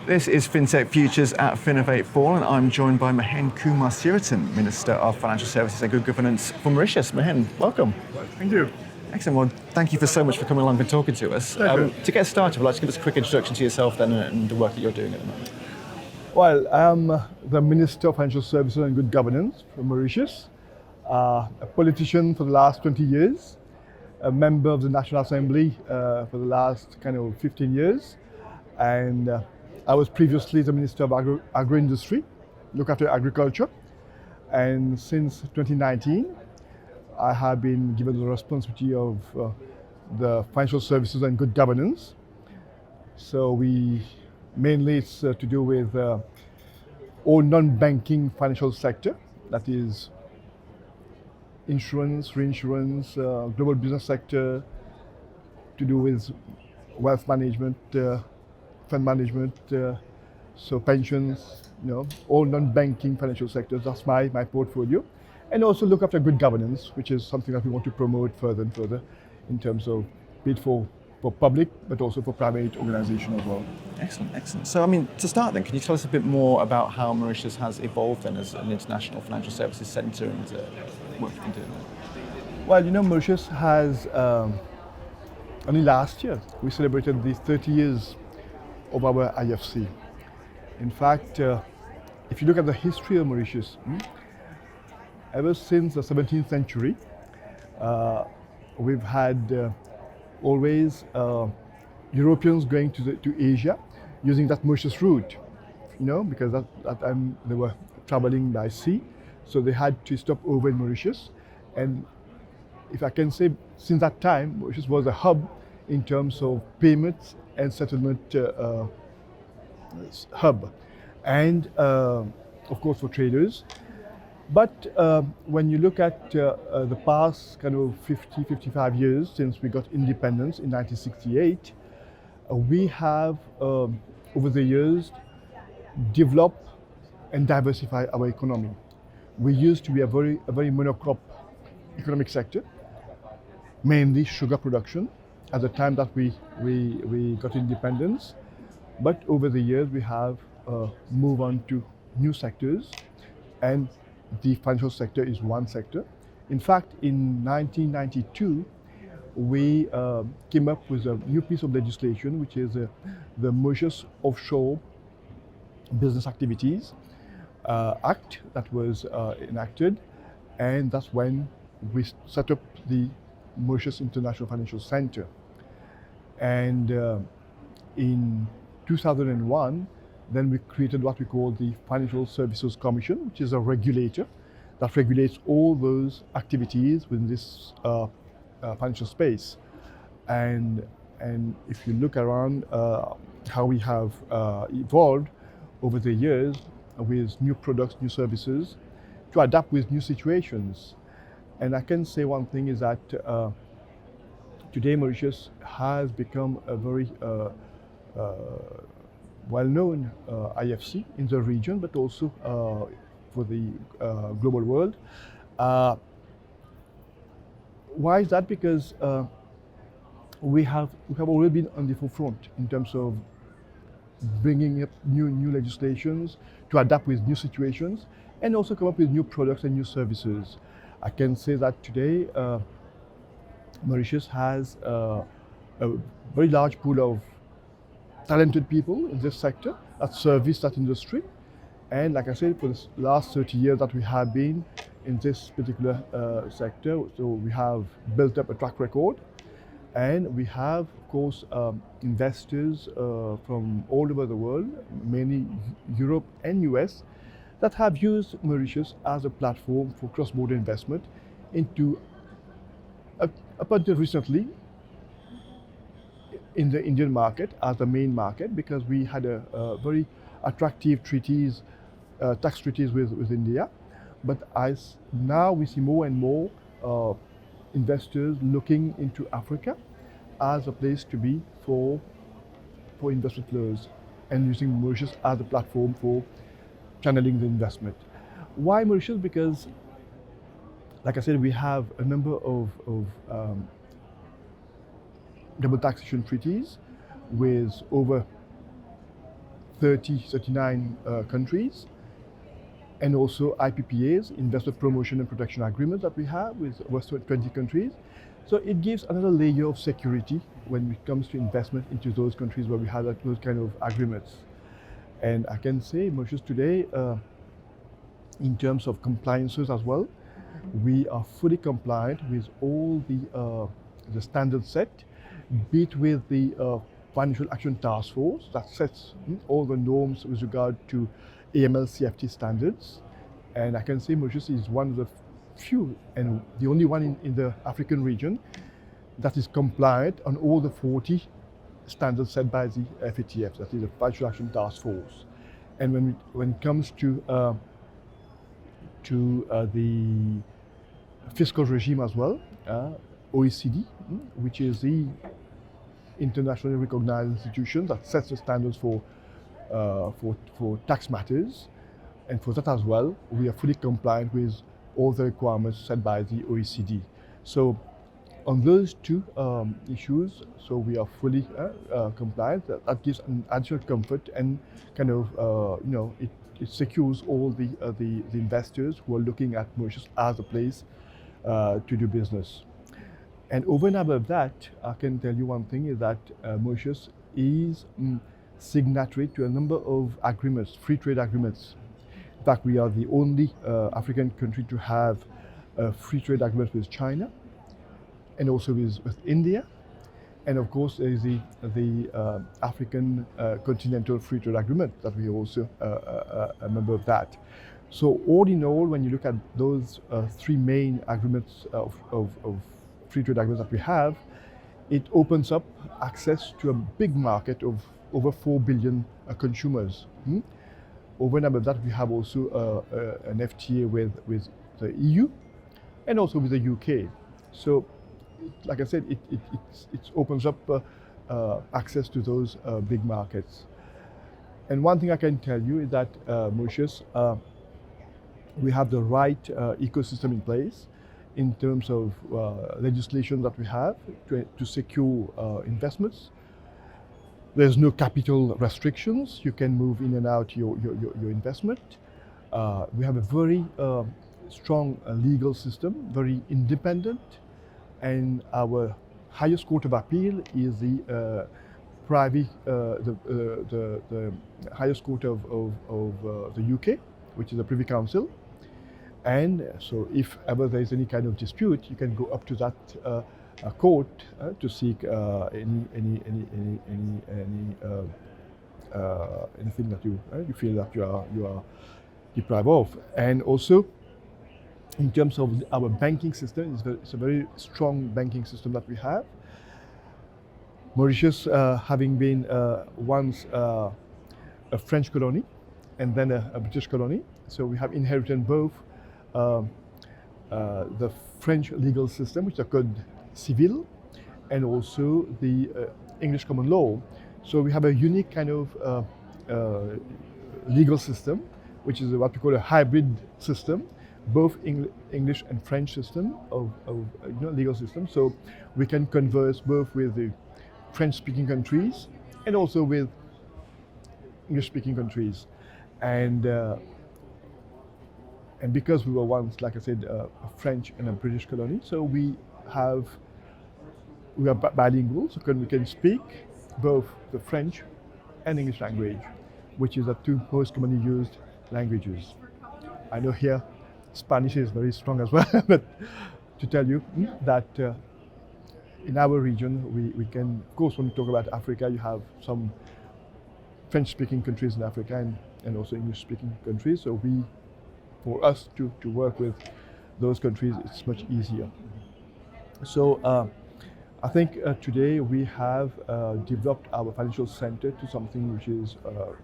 This is FinTech Futures at FinovateFall, and I'm joined by Mahen Kumar Seeruttun, Minister of Financial Services and Good Governance for Mauritius. Mahen, welcome. Thank you. Excellent. Well, thank you so much for coming along and talking to us. To get started, I'd like to give us a quick introduction to yourself then and the work that you're doing at the moment. Well, I'm the Minister of Financial Services and Good Governance for Mauritius, a politician for the last 20 years, a member of the National Assembly for the last 15 years, and I was previously the Minister of Agro-Industry, look after agriculture, and since 2019, I have been given the responsibility of the financial services and good governance. So mainly it's to do with all non-banking financial sector, that is insurance, reinsurance, global business sector, to do with wealth management, fund management, so pensions, all non-banking financial sectors. That's my portfolio. And also look after good governance, which is something that we want to promote further and further in terms of bid for public, but also for private organization as well. Excellent, excellent. So, to start then, can you tell us a bit more about how Mauritius has evolved then as an international financial services centre and what you've been doing there? Well, Mauritius has, only last year, we celebrated the 30 years of our IFC. In fact, if you look at the history of Mauritius, ever since the 17th century, we've had always Europeans going to Asia using that Mauritius route, because at that time they were traveling by sea, so they had to stop over in Mauritius. And if I can say, since that time, Mauritius was a hub in terms of payments and settlement hub, and of course for traders. But when you look at the past 55 years since we got independence in 1968, we have over the years developed and diversified our economy. We used to be a very monocrop economic sector, mainly sugar production at the time that we got independence. But over the years we have moved on to new sectors, and the financial sector is one sector. In fact, in 1992, we came up with a new piece of legislation, which is the Mauritius Offshore Business Activities Act that was enacted, and that's when we set up the Mauritius International Financial Center. And in 2001, then we created what we call the Financial Services Commission, which is a regulator that regulates all those activities within this financial space. And if you look around how we have evolved over the years with new products, new services, to adapt with new situations. And I can say one thing is that today Mauritius has become a very well-known IFC in the region, but also for the global world. Why is that? Because we have already been on the forefront in terms of bringing up new legislations to adapt with new situations, and also come up with new products and new services. I can say that today Mauritius has a very large pool of talented people in this sector that service that industry. And like I said, for the last 30 years that we have been in this particular sector, so we have built up a track record. And we have, of course, investors from all over the world, mainly Europe and US, that have used Mauritius as a platform for cross-border investment into, up until recently, in the Indian market as the main market, because we had a very attractive treaties, tax treaties with India. But as now we see more and more investors looking into Africa as a place to be for investment flows, and using Mauritius as a platform for channeling the investment. Why Mauritius? Because, like I said, we have a number of double taxation treaties with over 39 countries, and also IPPAs, investment promotion and protection agreements that we have with over 20 countries. So it gives another layer of security when it comes to investment into those countries where we have those kind of agreements. And I can say Mauritius today, in terms of compliances as well, we are fully compliant with all the standards set, be it with the Financial Action Task Force that sets all the norms with regard to AML CFT standards. And I can say Mauritius is one of the few and the only one in the African region that is compliant on all the 40 standards set by the FATF, that is the Financial Action Task Force. And when it comes to the fiscal regime as well, OECD, which is the internationally recognized institution that sets the standards for tax matters, and for that as well, we are fully compliant with all the requirements set by the OECD. So on those two issues, so we are fully compliant. That gives an additional comfort and kind of it secures all the investors who are looking at Mauritius as a place to do business. And over and above that, I can tell you one thing is that Mauritius is signatory to a number of agreements, free trade agreements. In fact, we are the only African country to have a free trade agreement with China, and also with India, and of course there is the African Continental Free Trade Agreement that we are also a member of that. So all in all, when you look at those three main agreements of free trade agreements that we have, it opens up access to a big market of over 4 billion consumers. Over and above that, we have also an FTA with the EU and also with the UK. So, like I said, it opens up access to those big markets. And one thing I can tell you is that Mauritius, we have the right ecosystem in place in terms of legislation that we have to secure investments. There's no capital restrictions. You can move in and out your investment. We have a very strong legal system, very independent, and our highest court of appeal is the highest court of the UK, which is the Privy Council. And so if ever there is any kind of dispute, you can go up to that court to seek anything that you feel that you are deprived of. And also, in terms of our banking system, it's a very strong banking system that we have. Mauritius, having been once a French colony and then a British colony, so we have inherited both the French legal system, which is the Code Civil, and also the English common law. So we have a unique kind of legal system, which is what we call a hybrid system, both English and French system of legal system. So we can converse both with the French-speaking countries and also with English-speaking countries. And because we were once, like I said, a French and a British colony, so we are bilingual, so we can speak both the French and English language, which is the two most commonly used languages. I know here Spanish is very strong as well, but to tell you that in our region, we can, of course, when we talk about Africa, you have some French-speaking countries in Africa and also English-speaking countries. So for us to work with those countries, it's much easier. So I think today we have developed our financial center to something which is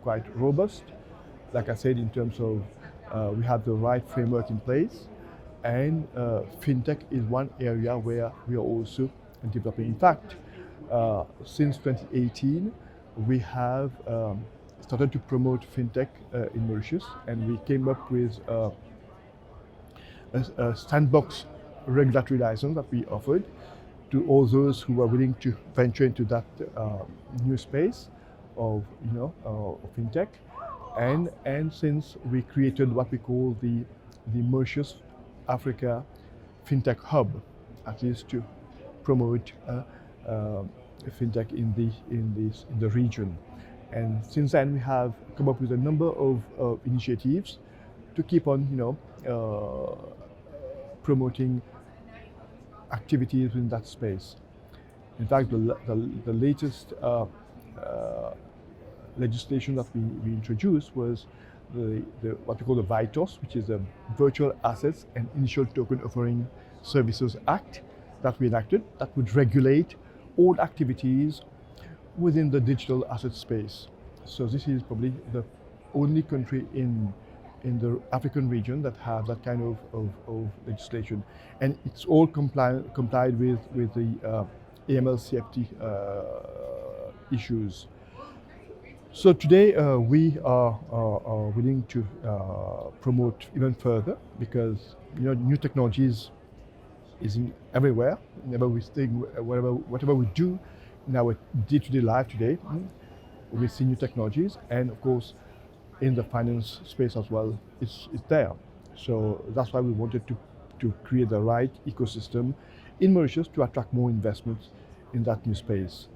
quite robust. Like I said, in terms of we have the right framework in place, and FinTech is one area where we are also developing. In fact, since 2018, we have started to promote FinTech in Mauritius, and we came up with a sandbox regulatory license that we offered to all those who are willing to venture into that new space. of fintech, and since we created what we call the Mauritius Africa FinTech Hub, at least to promote fintech in the region. And since then, we have come up with a number of initiatives to keep on, promoting activities in that space. In fact, the latest legislation that we introduced was what we call the VITOS, which is the Virtual Assets and Initial Token Offering Services Act that we enacted, that would regulate all activities within the digital asset space. So this is probably the only country in the African region that have that kind of legislation, and it's all complied with the AML CFT issues. So today we are willing to promote even further, because new technologies is everywhere. Whenever we think, whatever we do in our day-to-day life today, we see new technologies, and of course, in the finance space as well, it's there. So that's why we wanted to create the right ecosystem in Mauritius to attract more investments in that new space,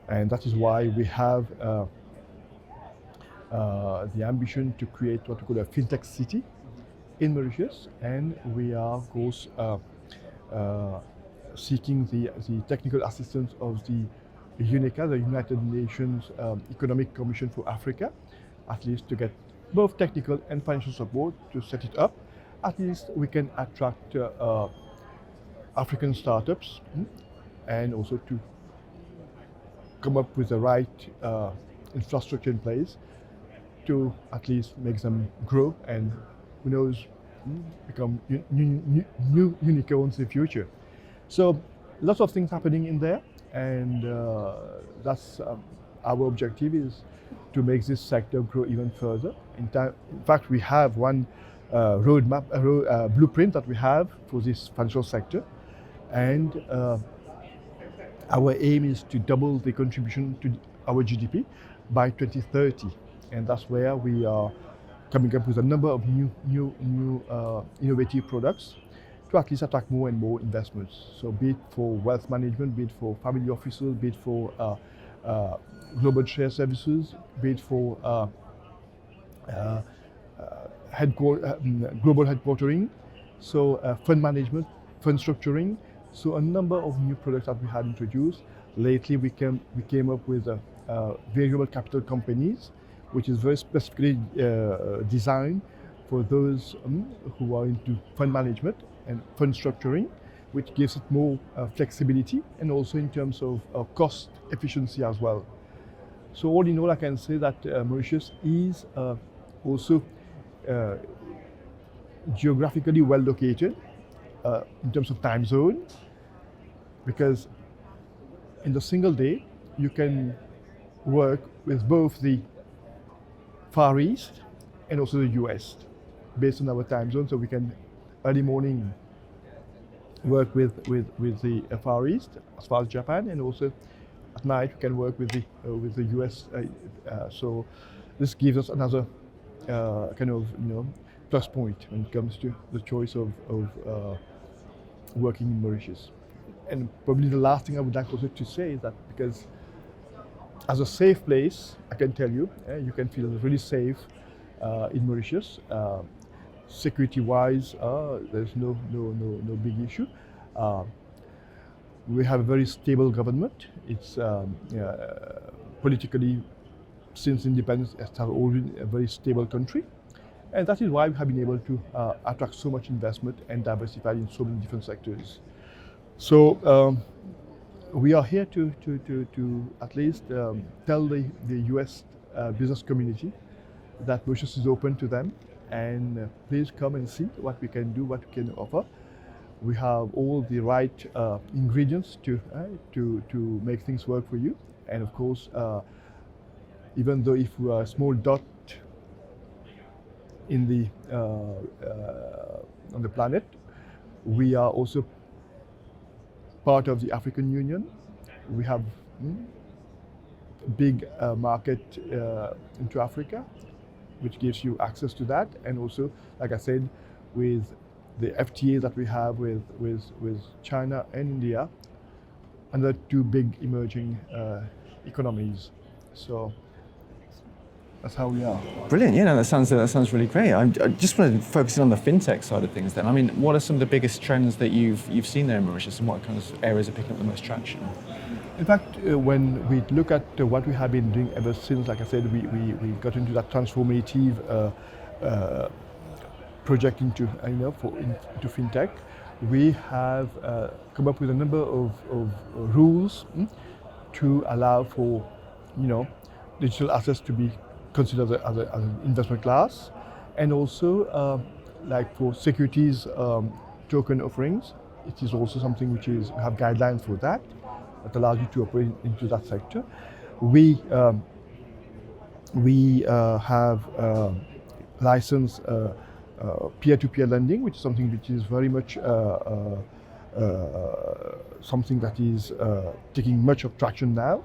and that is why we have the ambition to create what we call a fintech city in Mauritius, and we are of course seeking the technical assistance of the UNECA, the United Nations Economic Commission for Africa, at least to get both technical and financial support to set it up. At least we can attract African startups, and also to come up with the right infrastructure in place to at least make them grow and, who knows, become new unicorns in the future. So lots of things happening in there, and that's our objective, is to make this sector grow even further. In fact, we have one roadmap, blueprint that we have for this financial sector, and our aim is to double the contribution to our GDP by 2030, and that's where we are coming up with a number of new innovative products to at least attract more and more investments. So be it for wealth management, be it for family offices, be it for global share services, be it for global headquartering, so fund management, fund structuring. So a number of new products that we had introduced. Lately we came up with variable capital companies, which is very specifically designed for those who are into fund management and fund structuring, which gives it more flexibility, and also in terms of cost efficiency as well. So all in all, I can say that Mauritius is also geographically well located in terms of time zone, because in the single day you can work with both the Far East and also the US based on our time zone. So we can early morning work with the Far East as far as Japan, and also at night we can work with the US. So this gives us another kind of plus point when it comes to the choice of working in Mauritius. And probably the last thing I would like also to say is that, because as a safe place, I can tell you, you can feel really safe in Mauritius. Security-wise, there's no big issue. We have a very stable government. It's politically, since independence, it has always been a very stable country, and that is why we have been able to attract so much investment and diversify in so many different sectors. So we are here to at least tell the US business community that Mauritius is open to them, and please come and see what we can do, what we can offer. We have all the right ingredients to make things work for you. And of course, even though if we are a small dot in the on the planet, we are also part of the African Union. We have big market into Africa, which gives you access to that, and also, like I said, with the FTA that we have with China and India, another two big emerging economies. So that's how we are. Brilliant. Yeah, no, that sounds really great. I just wanted to focus in on the fintech side of things then. I mean, what are some of the biggest trends that you've seen there in Mauritius, and what kind of areas are picking up the most traction? In fact, when we look at what we have been doing ever since, like I said, we got into that transformative project into fintech. We have come up with a number of rules to allow for digital assets to be considered as an investment class, and also like for securities token offerings, it is also something which is we have guidelines for that allows you to operate into that sector. We have licensed peer-to-peer lending, which is something which is very much something that is taking much of traction now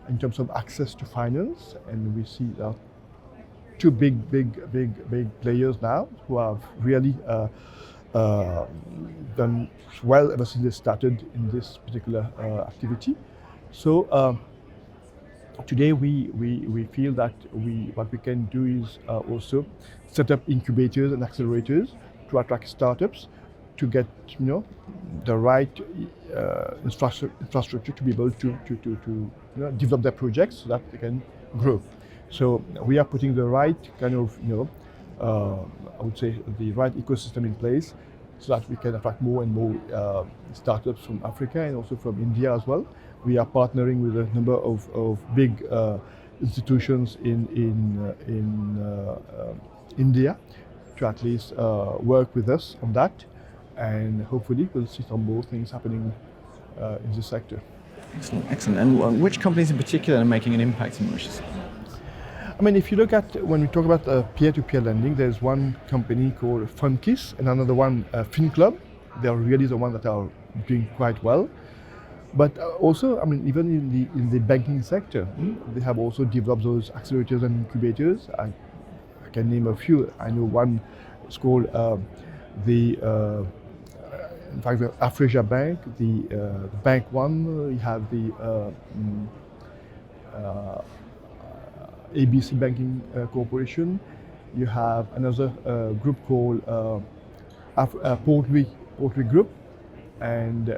in terms of access to finance, and we see two big players now who have really done well ever since they started in this particular activity. So today we feel that what we can do is also set up incubators and accelerators to attract startups, to get the right infrastructure to be able to develop their projects so that they can grow. So we are putting the right kind of I would say the right ecosystem in place so that we can attract more and more startups from Africa and also from India as well. We are partnering with a number of big institutions in India to at least work with us on that, and hopefully we'll see some more things happening in this sector. Excellent. And which companies in particular are making an impact in Mauritius? I mean, if you look at, when we talk about peer-to-peer lending, there's one company called FunKiss and another one, FinClub. They are really the ones that are doing quite well. But also, I mean, even in the banking sector, they have also developed those accelerators and incubators. I can name a few. I know one is called in fact, the Afresia Bank, the Bank One. You have the ABC Banking Corporation. You have another group called Portry Group, and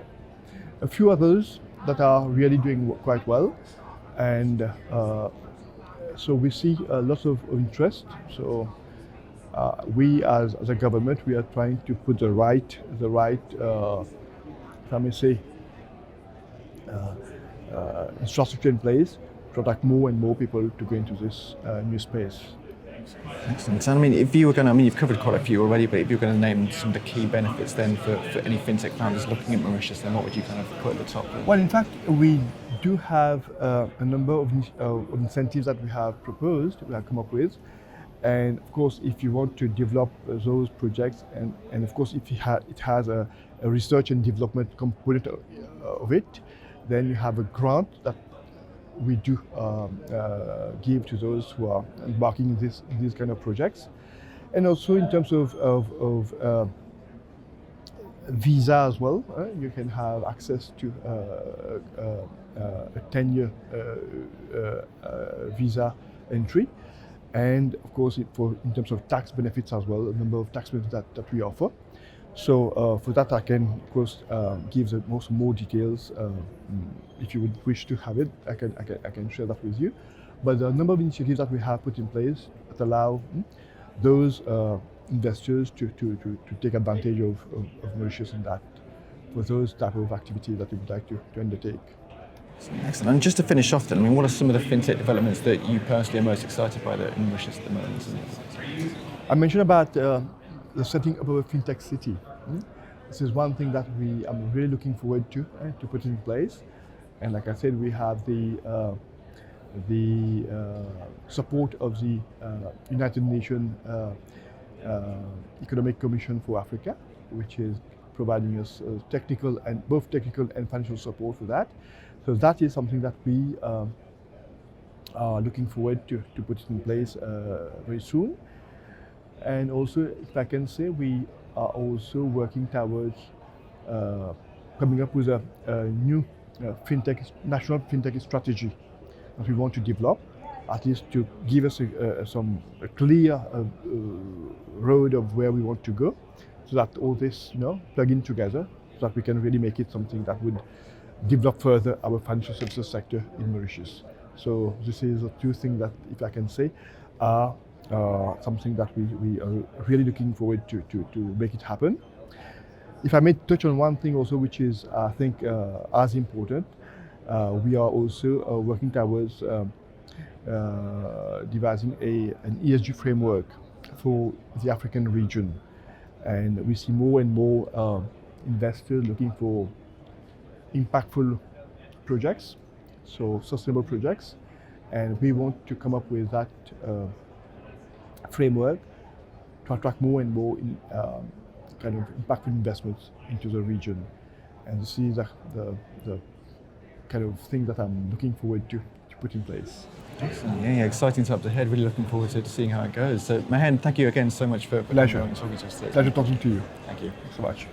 a few others that are really doing quite well. And so we see lots of interest. So we as a government, we are trying to put the right if I may say, infrastructure in place to attract more and more people to go into this new space. Excellent. And I mean, if you were going to, I mean, you've covered quite a few already, but if you're going to name some of the key benefits then for any fintech founders looking at Mauritius, then what would you kind of put at the top? Well, in fact, we do have a number of incentives that we have proposed, we have come up with. And of course, if you want to develop those projects, and of course, if it has a research and development component of it, then you have a grant that we do give to those who are embarking in these kind of projects. And also in terms of visa as well, you can have access to a 10-year visa entry. And of course, in terms of tax benefits as well, a number of tax benefits that we offer. So for that, I can, of course, give more details. If you would wish to have it, I can share that with you. But there are a number of initiatives that we have put in place that allow those investors to take advantage of Mauritius in that, for those type of activities that we would like to undertake. Excellent. And just to finish off then, I mean, what are some of the fintech developments that you personally are most excited by in Mauritius at the moment? I mentioned about the setting up of a fintech city. This is one thing that I'm really looking forward to put in place. And like I said, we have the support of the United Nations Economic Commission for Africa, which is providing us both technical and financial support for that. So that is something that we looking forward to put it in place very soon. And also, if I can say, we are also working towards coming up with a new national fintech strategy that we want to develop, at least to give us a clear road of where we want to go, so that all this, plug in together, so that we can really make it something that would develop further our financial services sector in Mauritius. So this is the two things that, if I can say, are something that we are really looking forward to make it happen. If I may touch on one thing also, which is, I think, as important, we are also working towards devising an ESG framework for the African region. And we see more and more investors looking for impactful projects, so sustainable projects. And we want to come up with that framework to attract more and more kind of impactful investments into the region. And this is the kind of thing that I'm looking forward to put in place. Excellent. Yeah, exciting times ahead. Really looking forward to seeing how it goes. So, Mahen, thank you again so much for Pleasure. talking to us today. Pleasure talking to you. Thank you. Thanks so much.